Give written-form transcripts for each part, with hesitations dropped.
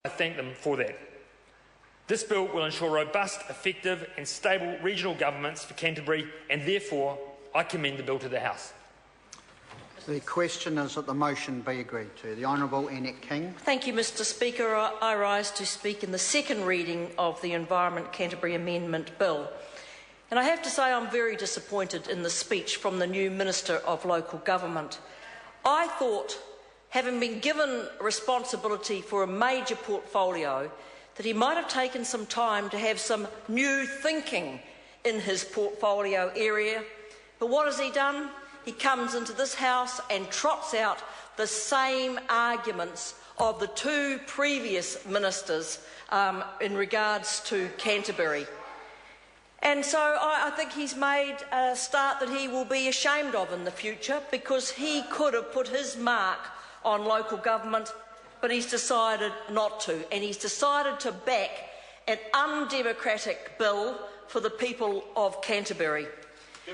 I thank them for that. This bill will ensure robust, effective and stable regional governments for Canterbury, and therefore I commend the bill to the House. The question is that the motion be agreed to. The Honourable Annette King. Thank you, Mr Speaker. I rise to speak in the second reading of the Environment Canterbury Amendment Bill. And I have to say I'm very disappointed in the speech from the new Minister of Local Government. I thought, having been given responsibility for a major portfolio, that he might have taken some time to have some new thinking in his portfolio area. But what has he done? He comes into this House and trots out the same arguments of the two previous ministers in regards to Canterbury. And so I think he's made a start that he will be ashamed of in the future, because he could have put his mark on local government, but he's decided not to, and he's decided to back an undemocratic bill for the people of Canterbury.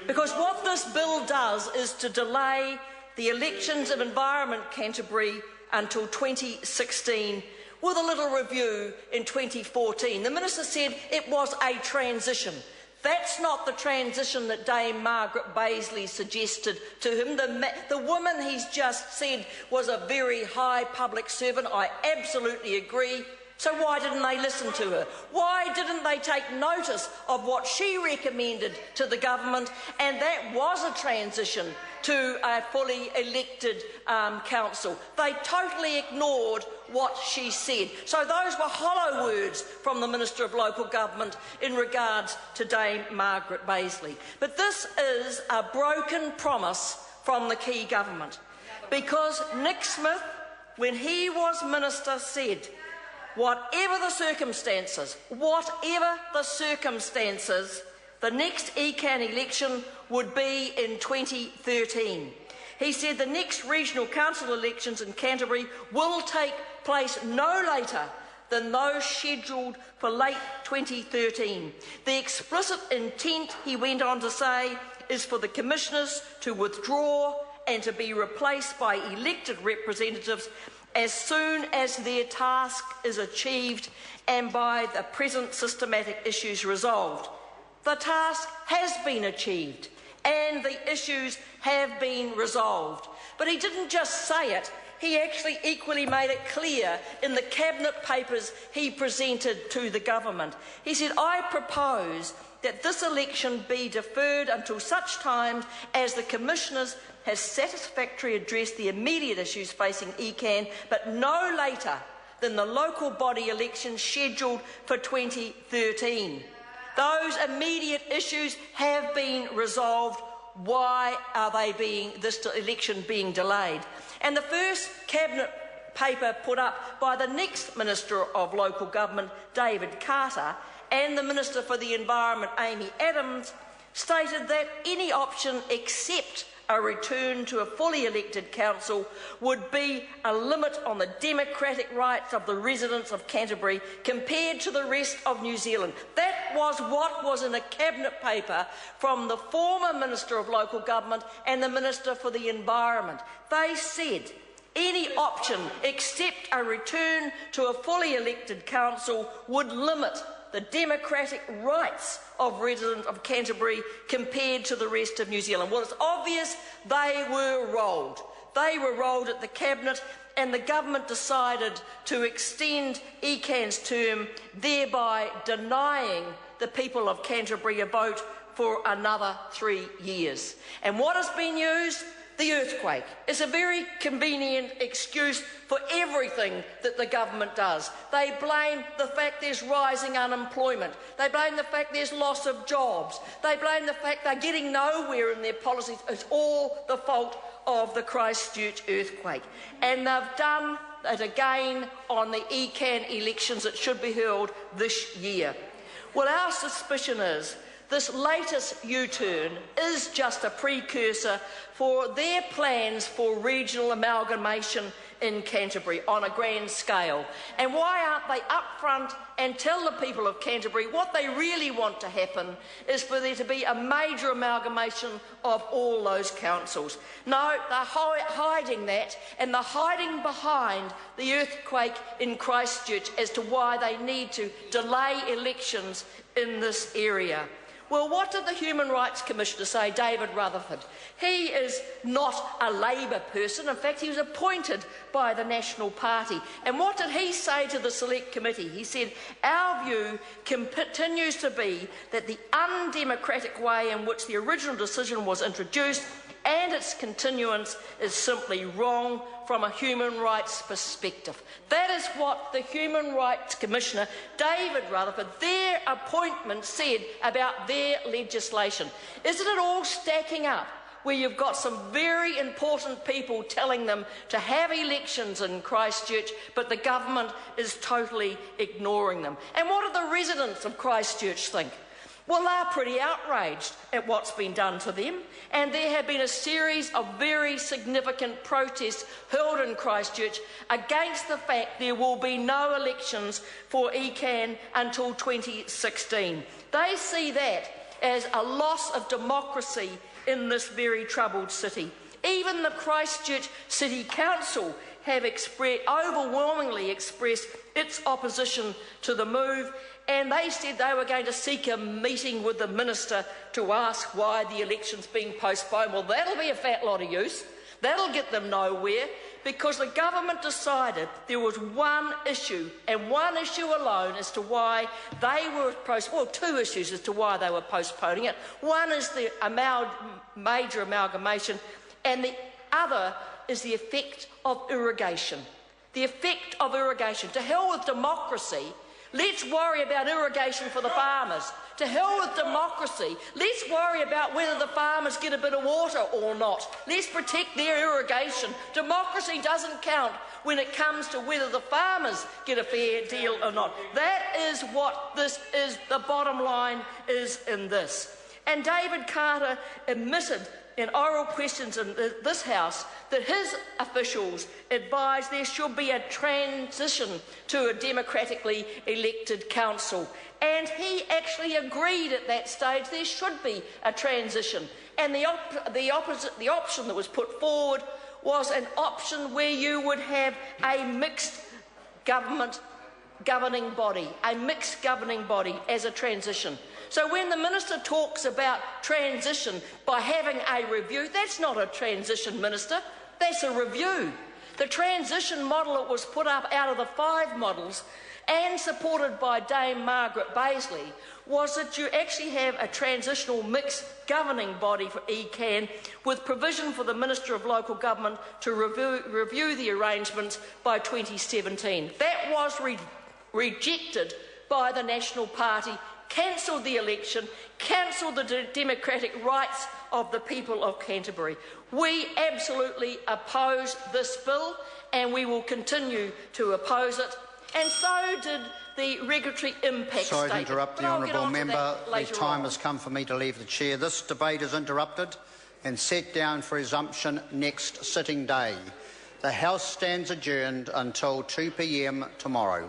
Because what this bill does is to delay the elections of Environment Canterbury until 2016, with a little review in 2014. The Minister said it was a transition. That's not the transition that Dame Margaret Baisley suggested to him. The woman he's just said was a very high public servant. I absolutely agree. So why didn't they listen to her? Why didn't they take notice of what she recommended to the government? And that was a transition to a fully elected council. They totally ignored what she said. So those were hollow words from the Minister of Local Government in regards to Dame Margaret Baisley. But this is a broken promise from the key government, because Nick Smith, when he was Minister, said, whatever the circumstances, the next ECAN election would be in 2013. He said the next regional council elections in Canterbury will take place no later than those scheduled for late 2013. The explicit intent, he went on to say, is for the commissioners to withdraw and to be replaced by elected representatives as soon as their task is achieved and by the present systematic issues resolved. The task has been achieved and the issues have been resolved. But he didn't just say it, he actually equally made it clear in the cabinet papers he presented to the government. He said, I propose that this election be deferred until such time as the commissioners has satisfactorily addressed the immediate issues facing ECAN, but no later than the local body elections scheduled for 2013. Those immediate issues have been resolved. Why are this election being delayed? And the first cabinet paper put up by the next Minister of Local Government, David Carter, and the Minister for the Environment, Amy Adams, stated that any option except a return to a fully elected council would be a limit on the democratic rights of the residents of Canterbury compared to the rest of New Zealand. That was what was in a cabinet paper from the former Minister of Local Government and the Minister for the Environment. They said any option except a return to a fully elected council would limit the democratic rights of residents of Canterbury compared to the rest of New Zealand. Well, it's obvious they were rolled. They were rolled at the Cabinet, and the government decided to extend ECAN's term, thereby denying the people of Canterbury a vote for another 3 years. And what has been used? The earthquake. It's a very convenient excuse for everything that the government does. They blame the fact there's rising unemployment. They blame the fact there's loss of jobs. They blame the fact they're getting nowhere in their policies. It's all the fault of the Christchurch earthquake. And they've done it again on the ECAN elections that should be held this year. Well, our suspicion is this latest U-turn is just a precursor for their plans for regional amalgamation in Canterbury on a grand scale? And why aren't they upfront and tell the people of Canterbury what they really want to happen is for there to be a major amalgamation of all those councils? No, they're hiding that, and they're hiding behind the earthquake in Christchurch as to why they need to delay elections in this area. Well, what did the Human Rights Commissioner say, David Rutherford? He is not a Labour person. In fact, he was appointed by the National Party. And what did he say to the Select Committee? He said, our view continues to be that the undemocratic way in which the original decision was introduced and its continuance is simply wrong from a human rights perspective. That is what the Human Rights Commissioner, David Rutherford, their appointment said about their legislation. Isn't it all stacking up where you've got some very important people telling them to have elections in Christchurch, but the government is totally ignoring them? And what do the residents of Christchurch think? Well, they're pretty outraged at what's been done to them, and there have been a series of very significant protests held in Christchurch against the fact there will be no elections for ECAN until 2016. They see that as a loss of democracy in this very troubled city. Even the Christchurch City Council have overwhelmingly expressed its opposition to the move, and they said they were going to seek a meeting with the minister to ask why the election's being postponed. Well, that'll be a fat lot of use. That'll get them nowhere, because the government decided there was one issue, and one issue alone, as to why they were two issues as to why they were postponing it. One is the major amalgamation, and the other is the effect of irrigation. The effect of irrigation. To hell with democracy. Let's worry about irrigation for the farmers. To hell with democracy. Let's worry about whether the farmers get a bit of water or not. Let's protect their irrigation. Democracy doesn't count when it comes to whether the farmers get a fair deal or not. That is what this is. The bottom line is in this. And David Carter admitted in oral questions in this House that his officials advised there should be a transition to a democratically elected council. And he actually agreed at that stage there should be a transition. And the option that was put forward was an option where you would have a mixed governing body as a transition. So when the minister talks about transition by having a review, that's not a transition, minister, that's a review. The transition model that was put up out of the 5 models and supported by Dame Margaret Baisley was that you actually have a transitional mixed governing body for ECAN with provision for the Minister of Local Government to review the arrangements by 2017. That was rejected by the National Party, cancelled the election, cancelled the democratic rights of the people of Canterbury. We absolutely oppose this bill, and we will continue to oppose it. And so did the regulatory impact statement. Sorry to interrupt the honourable member. The time has come for me to leave the chair. This debate is interrupted and set down for resumption next sitting day. The House stands adjourned until 2 p.m. tomorrow.